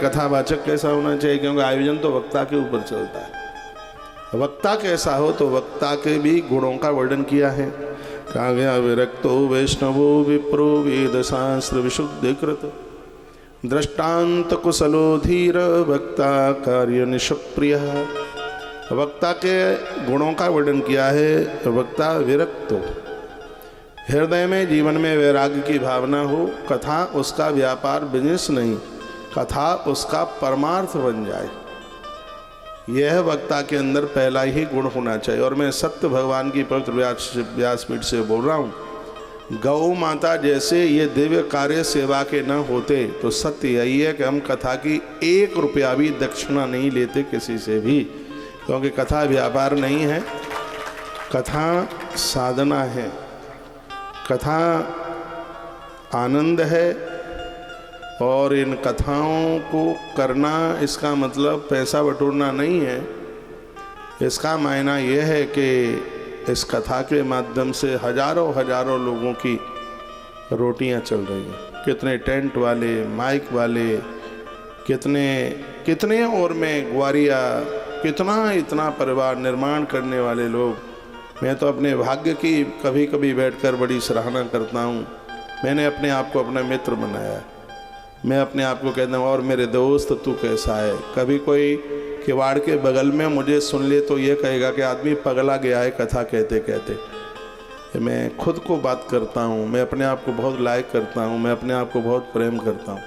कथावाचक कैसा होना चाहिए, क्योंकि आयोजन तो वक्ता के ऊपर चलता है। वक्ता कैसा हो, तो वक्ता के भी गुणों का वर्णन किया है। कहा गया विरक्तो वैष्णवो विप्रो वेद शास्त्र विशुद्धिकृत दृष्टांत कुशलो धीर वक्ता कार्य निष्प्रिय। वक्ता के गुणों का वर्णन किया है। वक्ता विरक्तो, हृदय में जीवन में वैराग्य की भावना हो, कथा उसका व्यापार बिजनेस नहीं, कथा उसका परमार्थ बन जाए, यह वक्ता के अंदर पहला ही गुण होना चाहिए। और मैं सत्य भगवान की पवित्र व्यासपीठ से बोल रहा हूँ, गौ माता जैसे ये दिव्य कार्य सेवा के न होते तो सत्य यही है कि हम कथा की 1 रुपया भी दक्षिणा नहीं लेते किसी से भी, क्योंकि कथा व्यापार नहीं है, कथा साधना है, कथा आनंद है। और इन कथाओं को करना इसका मतलब पैसा बटोरना नहीं है। इसका मायना यह है कि इस कथा के माध्यम से हजारों लोगों की रोटियां चल रही हैं। कितने टेंट वाले, माइक वाले, कितने और में ग्वारिया, इतना परिवार निर्माण करने वाले लोग। मैं तो अपने भाग्य की कभी कभी बैठकर बड़ी सराहना करता हूँ। मैंने अपने आप को अपना मित्र बनाया। मैं अपने आप को कहता हूँ, और मेरे दोस्त तू कैसा है। कभी कोई किवाड़ के बगल में मुझे सुन ले तो ये कहेगा कि आदमी पगला गया है कथा कहते कहते। मैं खुद को बात करता हूँ, मैं अपने आप को बहुत लायक करता हूँ, मैं अपने आप को बहुत प्रेम करता हूँ।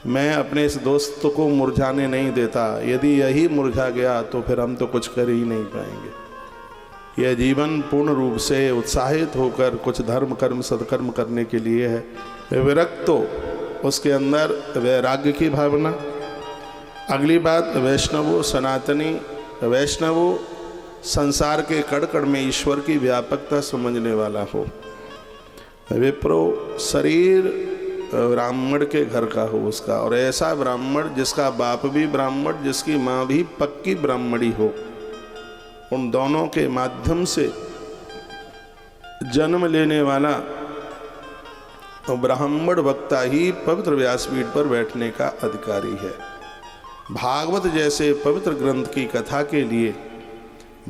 मैं अपने इस दोस्त को मुरझाने नहीं देता। यदि यही मुरझा गया तो फिर हम तो कुछ कर ही नहीं पाएंगे। यह जीवन पूर्ण रूप से उत्साहित होकर कुछ धर्म कर्म सत्कर्म करने के लिए है। विरक्तो, उसके अंदर वैराग्य की भावना। अगली बात, वैष्णवो सनातनी, वैष्णवो संसार के कण कण में ईश्वर की व्यापकता समझने वाला हो। विप्रो, शरीर ब्राह्मण के घर का हो उसका, और ऐसा ब्राह्मण जिसका बाप भी ब्राह्मण, जिसकी माँ भी पक्की ब्राह्मणी हो। उन दोनों के माध्यम से जन्म लेने वाला तो ब्राह्मण वक्ता ही पवित्र व्यासपीठ पर बैठने का अधिकारी है। भागवत जैसे पवित्र ग्रंथ की कथा के लिए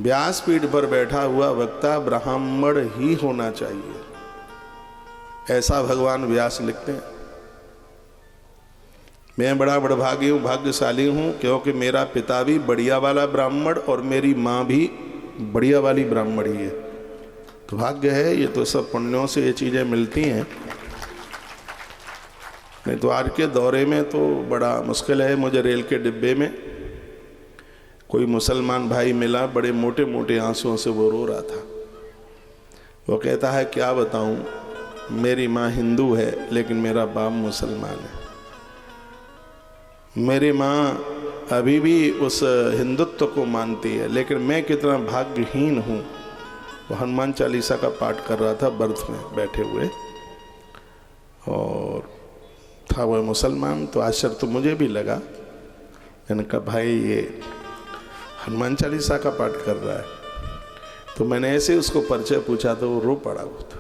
व्यासपीठ पर बैठा हुआ वक्ता ब्राह्मण ही होना चाहिए, ऐसा भगवान व्यास लिखते हैं। मैं बड़ा बड़भागी हूँ, भाग्यशाली हूँ, क्योंकि मेरा पिता भी बढ़िया वाला ब्राह्मण और मेरी माँ भी बढ़िया वाली ब्राह्मणी है। तो भाग्य है, ये तो सब पुण्यों से ये चीज़ें मिलती हैं। नहीं तो आज के दौरे में तो बड़ा मुश्किल है। मुझे रेल के डिब्बे में कोई मुसलमान भाई मिला, बड़े मोटे मोटे आंसुओं से वो रो रहा था। वो कहता है, क्या बताऊं, मेरी माँ हिंदू है लेकिन मेरा बाप मुसलमान है। मेरी माँ अभी भी उस हिंदुत्व को मानती है, लेकिन मैं कितना भाग्यहीन हूँ। वो हनुमान चालीसा का पाठ कर रहा था बर्थ में बैठे हुए, और था वह मुसलमान। तो आश्चर्य तो मुझे भी लगा। मैंने कहा, भाई ये हनुमान चालीसा का पाठ कर रहा है। तो मैंने ऐसे उसको परिचय पूछा तो वो रो पड़ा वो तो।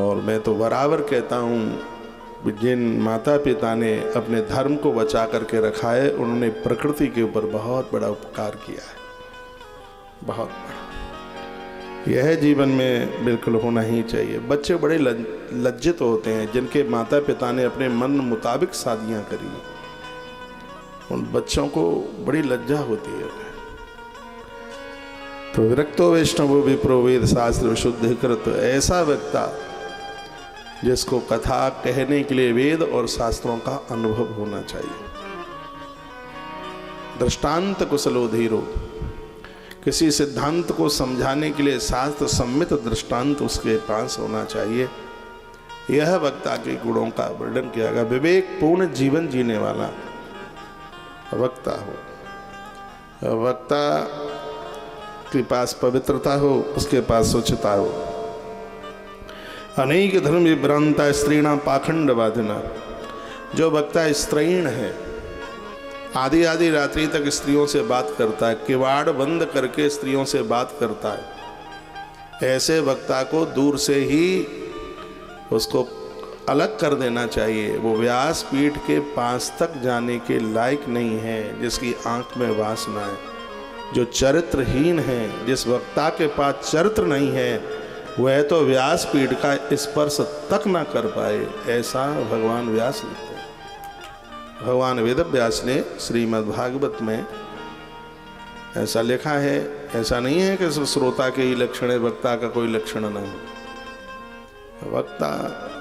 और मैं तो बराबर कहता हूँ, जिन माता पिता ने अपने धर्म को बचा करके रखा है, उन्होंने प्रकृति के ऊपर बहुत बड़ा उपकार किया है, बहुत बड़ा। यह जीवन में बिल्कुल होना ही चाहिए। बच्चे बड़े लज्जित होते हैं जिनके माता पिता ने अपने मन मुताबिक शादियाँ करी। उन बच्चों को बड़ी लज्जा होती है। तो विरक्तो वैष्णवो विप्रो वेद शास्त्र विशुद्धिकृत, ऐसा वक्ता जिसको कथा कहने के लिए वेद और शास्त्रों का अनुभव होना चाहिए। दृष्टांत कुशलो धीरो, किसी सिद्धांत को समझाने के लिए शास्त्र सम्मित दृष्टांत उसके पास होना चाहिए। यह वक्ता के गुणों का वर्णन किया गया। विवेक पूर्ण जीवन जीने वाला वक्ता हो, वक्ता के पास पवित्रता हो, उसके पास स्वच्छता हो। अनेक धर्म विभ्रांता स्त्रीणां पाखंड बाधिना, जो वक्ता स्त्रीण है, आधी आधी रात्रि तक स्त्रियों से बात करता है, किवाड़ बंद करके स्त्रियों से बात करता है, ऐसे वक्ता को दूर से ही उसको अलग कर देना चाहिए। वो व्यास पीठ के पास तक जाने के लायक नहीं है जिसकी आंख में वासना है, जो चरित्रहीन है, जिस वक्ता के पास चरित्र नहीं है, वह तो व्यास पीठ का स्पर्श तक ना कर पाए, ऐसा भगवान व्यास लिखते हैं। भगवान वेद व्यास ने श्रीमद् भागवत में ऐसा लिखा है। ऐसा नहीं है कि श्रोता के ही लक्षण है, वक्ता का कोई लक्षण नहीं। वक्ता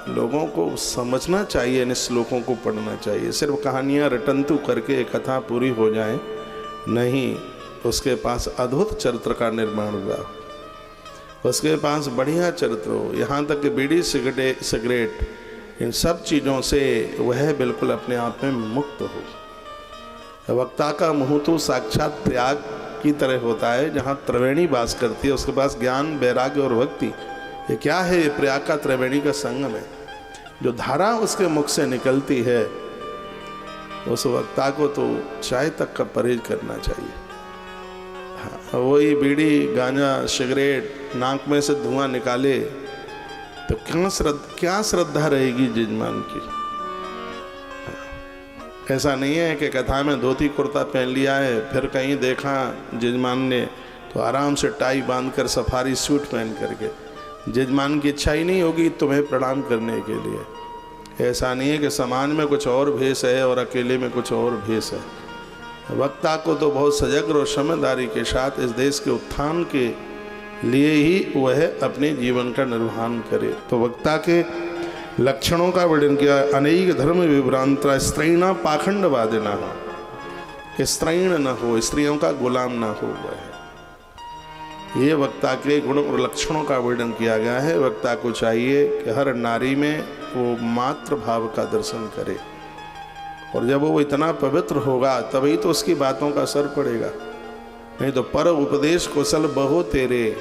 लोगों को समझना चाहिए, इन श्लोकों को पढ़ना चाहिए। सिर्फ कहानियाँ रटंतु करके कथा पूरी हो जाए नहीं, उसके पास अद्भुत चरित्र का निर्माण हुआ, उसके पास बढ़िया चरित्र हो। यहाँ तक कि बीड़ी सिगरेट इन सब चीज़ों से वह बिल्कुल अपने आप में मुक्त हो। वक्ता का मुँह तो साक्षात प्रयाग की तरह होता है, जहाँ त्रिवेणी वास करती है, उसके पास ज्ञान, वैराग्य और भक्ति। ये क्या है? ये प्रयाग का त्रिवेणी का संगम है। जो धारा उसके मुख से निकलती है, उस वक्ता को तो चाय तक का परहेज करना चाहिए। हाँ, वही बीड़ी, गांजा, सिगरेट नाक में से धुआं निकाले तो क्या श्रद्धा रहेगी जजमान की? ऐसा नहीं है कि कथा में धोती कुर्ता पहन लिया है, फिर कहीं देखा जजमान ने तो आराम से टाई बांधकर सफारी सूट पहन करके, जजमान की इच्छा ही नहीं होगी तुम्हें प्रणाम करने के लिए। ऐसा नहीं है कि समाज में कुछ और भेष है और अकेले में कुछ और भेष है। वक्ता को तो बहुत सजग और समझदारी के साथ इस देश के उत्थान के लिए ही वह अपने जीवन का निर्वहन करे। तो वक्ता के लक्षणों का वर्णन किया। अनेक धर्म विभ्रांता स्त्रीणा पाखंडवादिना, स्त्रीण न हो, स्त्रियों का गुलाम न हो। वह ये वक्ता के गुण और लक्षणों का वर्णन किया गया है। वक्ता को चाहिए कि हर नारी में वो मातृ भाव का दर्शन करे, और जब वो इतना पवित्र होगा तभी तो उसकी बातों का असर पड़ेगा। नहीं तो पर उपदेश कुशल बहु तेरे,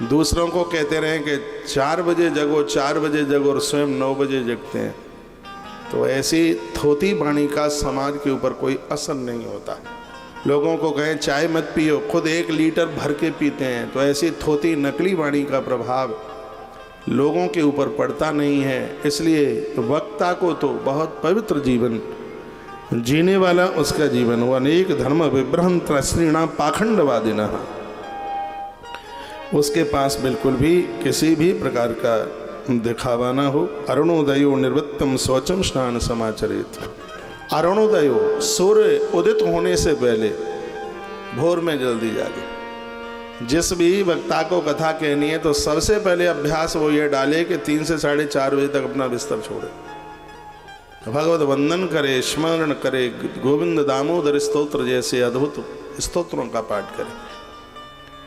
दूसरों को कहते रहे कि 4 बजे जगो 4 बजे जगो और स्वयं 9 बजे जगते हैं, तो ऐसी थोती वाणी का समाज के ऊपर कोई असर नहीं होता। लोगों को कहें चाय मत पियो, खुद 1 लीटर भर के पीते हैं, तो ऐसी थोती नकली वाणी का प्रभाव लोगों के ऊपर पड़ता नहीं है। इसलिए वक्ता को तो बहुत पवित्र जीवन जीने वाला उसका जीवन हुआ। अनेक धर्म विभ्रांत स्त्रीणां पाखंडवादिना, उसके पास बिल्कुल भी किसी भी प्रकार का दिखावा ना हो। अरुणोदयो निर्वृत्तम शौचम स्नान समाचरित। अरुणोदयो सूर्य उदित होने से पहले भोर में जल्दी जागे। जिस भी वक्ता को कथा कहनी है तो सबसे पहले अभ्यास वो ये डाले कि 3 से 4:30 बजे तक अपना बिस्तर छोड़े, भगवत वंदन करे, स्मरण करे, गोविंद दामोदर स्तोत्र जैसे अद्भुत स्तोत्रों का पाठ करे।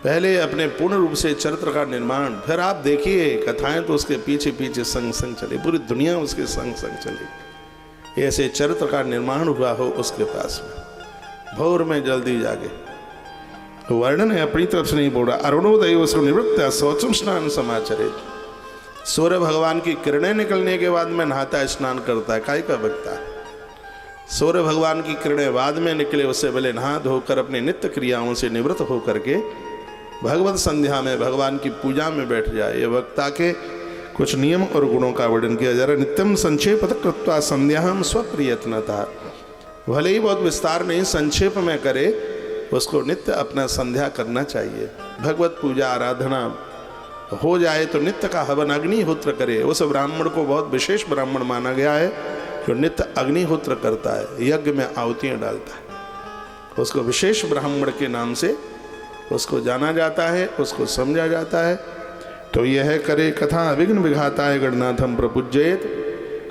पहले अपने पूर्ण रूप से चरित्र का निर्माण, फिर आप देखिए कथाएं तो उसके पीछे पीछे संग संग चले, पूरी दुनिया उसके संग संग चली। ऐसे चरित्र का निर्माण हुआ हो उसके पास में, भोर में जल्दी जागे। वर्णन है अपनी तरफ से नहीं बोल रहा। अरुणोदय उसको निवृत्त शौचम स्नान समाचरित, सूर्य भगवान की किरणें निकलने के बाद में नहाता है, स्नान करता है। काय का वक्ता है? सूर्य भगवान की किरणें बाद में निकले, उससे पहले नहा धोकर अपनी नित्य क्रियाओं से निवृत्त होकर के भगवत संध्या में भगवान की पूजा में बैठ जाए। ये वक्ता के कुछ नियम और गुणों का वर्णन किया जा रहा है। नित्यम संक्षेपतः कृत्वा संध्याम स्वप्रियत्नता, भले ही बहुत विस्तार नहीं, संक्षेप में करे, उसको नित्य अपना संध्या करना चाहिए। भगवत पूजा आराधना हो जाए तो नित्य का हवन अग्निहोत्र करे। उस ब्राह्मण को बहुत विशेष ब्राह्मण माना गया है जो नित्य अग्निहोत्र करता है, यज्ञ में आहुतियाँ डालता है। उसको विशेष ब्राह्मण के नाम से उसको जाना जाता है, उसको समझा जाता है। तो यह करे कथा विघ्न विघाता है गणनाथम प्रपूज्येत,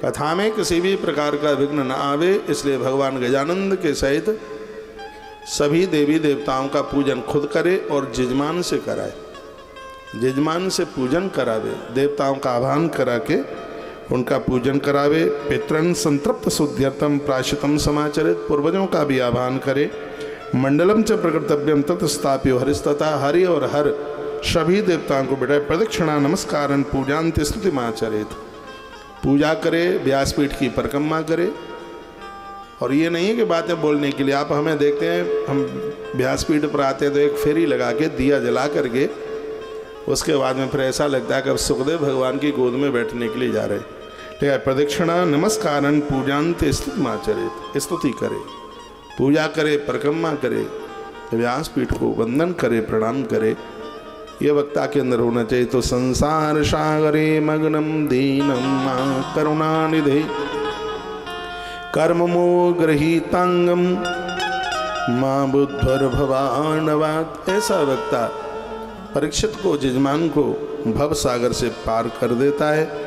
कथा में किसी भी प्रकार का विघ्न न आवे, इसलिए भगवान गजानंद के सहित सभी देवी देवताओं का पूजन खुद करे और जजमान से कराए, जजमान से पूजन करावे, देवताओं का आह्वान करा के उनका पूजन करावे। पितरन संतृप्त शुद्ध्यर्थम प्रायश्चितम समाचरित, पूर्वजों का भी आह्वान करे। मंडलम च प्रकृतव्यम तत्स्थाप्यो हरिस्तथा, हरि और हर सभी देवताओं को बिठाए। प्रदक्षिणा नमस्कारन पूजांत स्तुति माचरित, पूजा करे, व्यासपीठ की परिक्रमा करे। और ये नहीं है कि बातें बोलने के लिए, आप हमें देखते हैं हम व्यासपीठ पर आते हैं तो एक फेरी लगा के दिया जला करके उसके बाद में फिर ऐसा लगता है कि अब सुखदेव भगवान की गोद में बैठने के लिए जा रहे हैं। प्रदक्षिणा नमस्कारन पूजान्ते स्तुतिमाचरेत, स्तुति करे, पूजा करे, परिक्रमा करे, व्यासपीठ को वंदन करे, प्रणाम करे, ये वक्ता के अंदर होना चाहिए। तो संसार सागरे मग्नम दीनम मां करुणानिधे कर्ममो गृहीतांगम मां बुद्धर भवानवात। ऐसा वक्ता परीक्षित को, जजमान को भव सागर से पार कर देता है।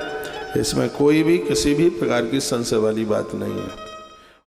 इसमें कोई भी किसी भी प्रकार की संशय वाली बात नहीं है।